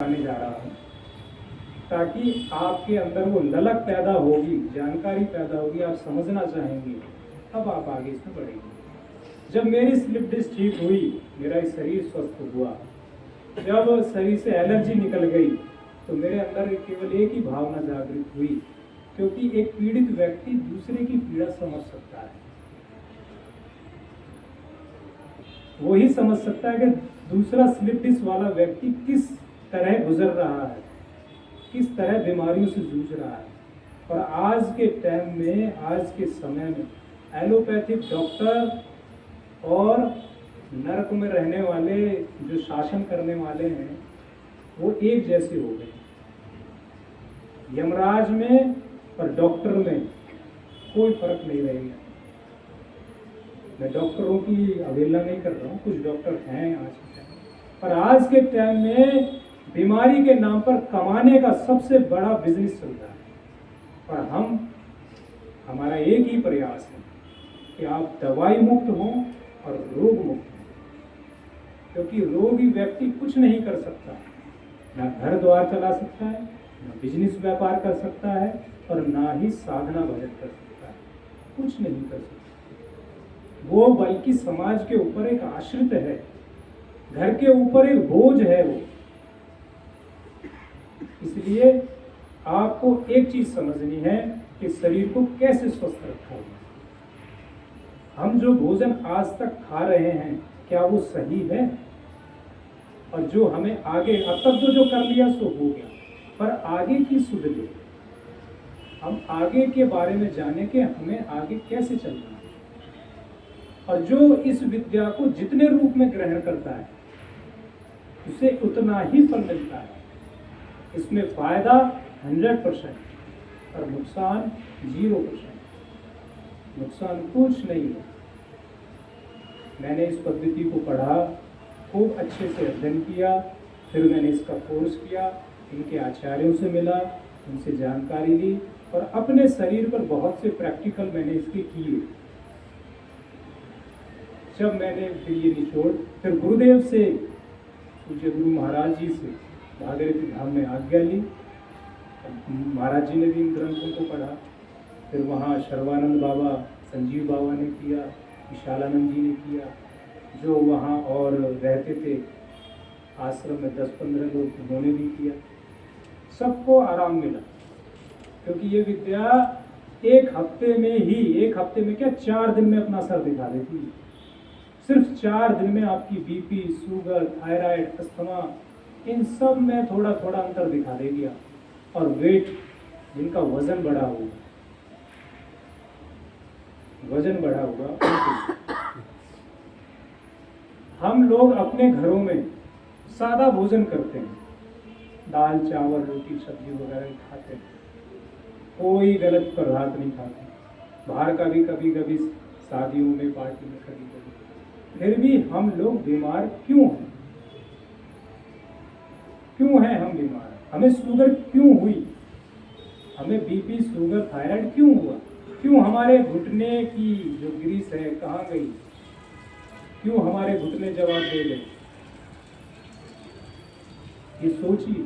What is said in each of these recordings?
आने जा रहा हूँ, ताकि आपके अंदर वो ललक पैदा होगी, जानकारी पैदा होगी, आप समझना चाहेंगे, तब आप आगे इसमें बढ़ेंगे। जब मेरी स्लिप डिस्क ठीक हुई, मेरा शरीर स्वस्थ हुआ, जब शरीर से एलर्जी निकल गई, तो मेरे अंदर केवल एक ही भावना जागृत हुई, क्योंकि एक पीड़ित व्यक्ति दूसरे की पीड़ा समझ सकता है। वही समझ सकता है कि दूसरा स्लिप डिस्क वाला व्यक्ति किस तरह गुजर रहा है, किस तरह बीमारियों से जूझ रहा है। और आज के टाइम में, आज के समय में एलोपैथिक डॉक्टर और नरक में रहने वाले जो शासन करने वाले हैं, वो एक जैसे हो गए। यमराज में और डॉक्टर में कोई फर्क नहीं रहेगा। मैं डॉक्टरों की अवहेलना नहीं कर रहा हूँ, कुछ डॉक्टर हैं आज के टाइम में, पर आज के टाइम में बीमारी के नाम पर कमाने का सबसे बड़ा बिजनेस चल रहा है। और हमारा एक ही प्रयास है कि आप दवाई मुक्त हों और रोग मुक्त हों, क्योंकि रोगी व्यक्ति कुछ नहीं कर सकता, ना घर द्वार चला सकता है, ना बिजनेस व्यापार कर सकता है, और ना ही साधना भजन कर सकता है, कुछ नहीं कर सकता। वो बल्कि समाज के ऊपर एक आश्रित है, घर के ऊपर एक बोझ है वो। इसलिए आपको एक चीज समझनी है कि शरीर को कैसे स्वस्थ रखा है। हम जो भोजन आज तक खा रहे हैं, क्या वो सही है? और जो हमें आगे, अब तक तो जो कर लिया सो हो गया, पर आगे की सुध ले, हम आगे के बारे में जाने के हमें आगे कैसे चलना है। और जो इस विद्या को जितने रूप में ग्रहण करता है, उसे उतना ही फल मिलता है। इसमें फायदा 100% और नुकसान 0%। नुकसान कुछ नहीं है। मैंने इस पद्धति को पढ़ा, खूब अच्छे से अध्ययन किया, फिर मैंने इसका कोर्स किया, इनके आचार्यों से मिला, उनसे जानकारी ली, और अपने शरीर पर बहुत से प्रैक्टिकल मैंने इसके किए। जब मैंने फिर ये निचोड़, फिर गुरुदेव से, पूज्य गुरु महाराज जी से भागीरथी धाम में आज्ञा ली। महाराज जी ने भी इन ग्रंथों को पढ़ा। फिर वहाँ शर्वानंद बाबा, संजीव बाबा ने किया, विशालानंद जी ने किया, जो वहाँ और रहते थे आश्रम में 10-15 लोग, उन्होंने भी किया। सबको आराम मिला, क्योंकि ये विद्या एक हफ्ते में क्या 4 दिन में अपना असर दिखा देती है। सिर्फ 4 दिन में आपकी बीपी, शुगर, थायराइड, अस्थमा, इन सब में थोड़ा थोड़ा अंतर दिखा देगी। और वेट, जिनका वजन बढ़ा होगा, हम लोग अपने घरों में सादा भोजन करते हैं, दाल चावल रोटी सब्जी वगैरह खाते हैं, कोई गलत पदार्थ नहीं खाते। बाहर का भी कभी कभी शादियों में, पार्टी में कभी कभी, फिर भी हम लोग बीमार क्यों हैं? हम बीमार? हमें शुगर क्यों हुई? हमें बीपी, शुगर, थायराइड क्यों हुआ? क्यों हमारे घुटने की जो ग्रीस है कहाँ गई? क्यों हमारे घुटने जवाब दे गए? ये सोचिए,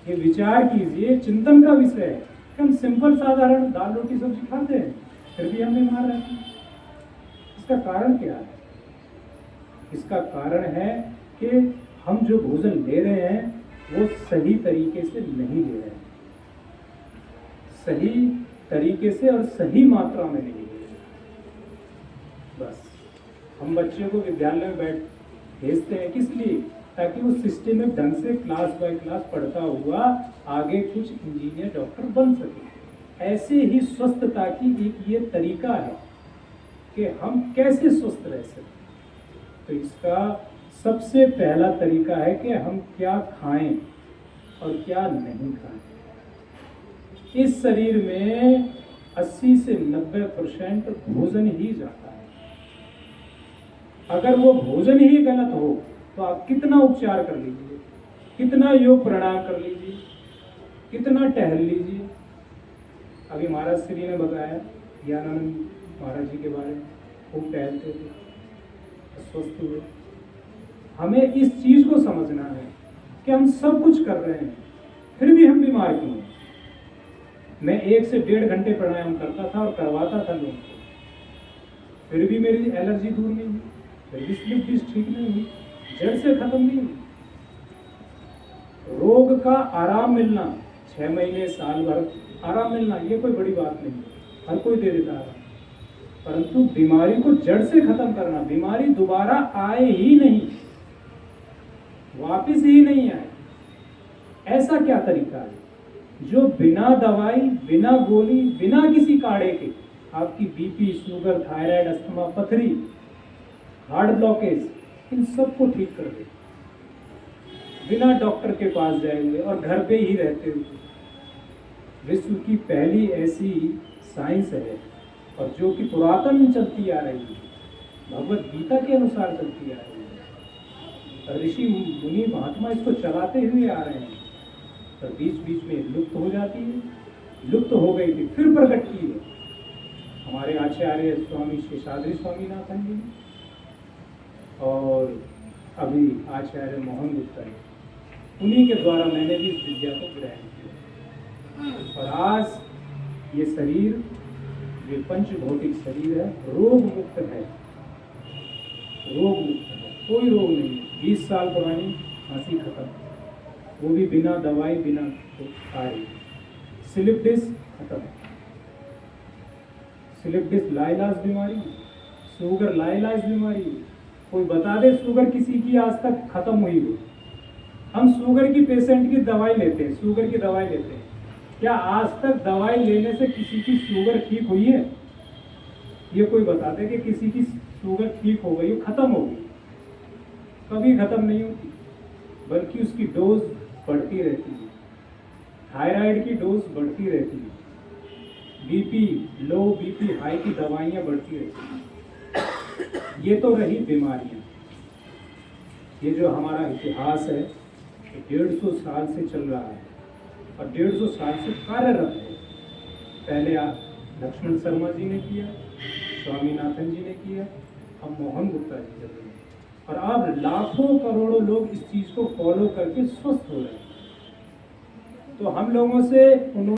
ये विचार कीजिए, चिंतन का विषय है। हम सिंपल साधारण दाल रोटी सब्जी खाते हैं, फिर भी हम बीमार रहते हैं। इसका कारण क्या है? इसका कारण है कि हम जो भोजन ले रहे हैं वो सही तरीके से नहीं ले रहे हैं, सही तरीके से और सही मात्रा में नहीं ले रहे। बस हम बच्चे को विद्यालय में भेजते हैं, किस लिए? ताकि वो सिस्टमिक ढंग से क्लास बाय क्लास पढ़ता हुआ आगे कुछ इंजीनियर, डॉक्टर बन सके। ऐसे ही स्वस्थता की एक ये तरीका है कि हम कैसे स्वस्थ रह सकते। तो इसका सबसे पहला तरीका है कि हम क्या खाएं और क्या नहीं खाएं। इस शरीर में 80 से 90% भोजन ही जाता है। अगर वो भोजन ही गलत हो तो आप कितना उपचार कर लीजिए, कितना योग प्राणायाम कर लीजिए, कितना टहल लीजिए। अभी महाराज श्री ने बताया ज्ञानानंद महाराज जी के बारे में, खूब टहलते थे, स्वस्थ हुए। हमें इस चीज को समझना है कि हम सब कुछ कर रहे हैं फिर भी हम बीमार क्यों हैं। मैं 1 से 1.5 घंटे प्राणायाम करता था और करवाता था लोगों को, फिर भी मेरी एलर्जी दूर नहीं हुई, फिर भी स्लिप डिस्क ठीक नहीं हुई, जड़ से खत्म नहीं हुई। रोग का आराम मिलना, 6 महीने साल भर आराम मिलना, ये कोई बड़ी बात नहीं है, हर कोई दे देता है। परंतु बीमारी को जड़ से खत्म करना, बीमारी दोबारा आए ही नहीं, वापिस ही नहीं आए, ऐसा क्या तरीका है जो बिना दवाई, बिना गोली, बिना किसी काढ़े के आपकी बीपी, शुगर, थायराइड, अस्थमा, पथरी, हार्ट ब्लॉकेज, इन सबको ठीक कर दे, बिना डॉक्टर के पास जाए हुए और घर पे ही रहते हुए। विश्व की पहली ऐसी साइंस है और जो कि पुरातन चलती आ रही है, भगवत गीता के अनुसार चलती आ रही है। ऋषि मुनि महात्मा इसको चलाते हुए आ रहे हैं, पर बीच बीच में लुप्त हो जाती है, लुप्त हो गई थी फिर प्रकट की है हमारे आचार्य स्वामी शेषाद्री स्वामीनाथन जी ने और अभी आचार्य मोहन गुप्ता जी, उन्हीं के द्वारा मैंने भी इस विद्या को ग्रहण किया। और आज ये शरीर, ये पंच भौतिक शरीर है, रोग मुक्त है, रोग मुक्त है, कोई रोग नहीं है। 20 साल पुरानी खांसी खत्म, वो भी बिना दवाई, बिना खाए। स्लिप डिस्क खत्म, स्लिप डिस्क लाइलाज बीमारी, शुगर लाइलाज बीमारी, कोई बता दे शुगर किसी की आज तक खत्म हुई हो। हम शुगर की पेशेंट की दवाई लेते हैं, शुगर की दवाई लेते हैं, क्या आज तक दवाई लेने से किसी की शुगर ठीक हुई है? ये कोई बता दे कि किसी की शुगर ठीक हो गई, खत्म हो गई? कभी खत्म नहीं होती, बल्कि उसकी डोज बढ़ती रहती है। थायराइड की डोज बढ़ती रहती है, बीपी लो, बीपी हाई की दवाइयाँ बढ़ती रहती हैं। ये तो रही बीमारियाँ। ये जो हमारा इतिहास है, 150 साल से चल रहा है और 150 साल से कार्यरत है। पहले लक्ष्मण शर्मा जी ने किया, स्वामीनाथन जी ने किया, अब मोहन गुप्ता जी कर रहे हैं, और अब लाखों करोड़ों लोग इस चीज को फॉलो करके स्वस्थ हो रहे हैं। तो हम लोगों से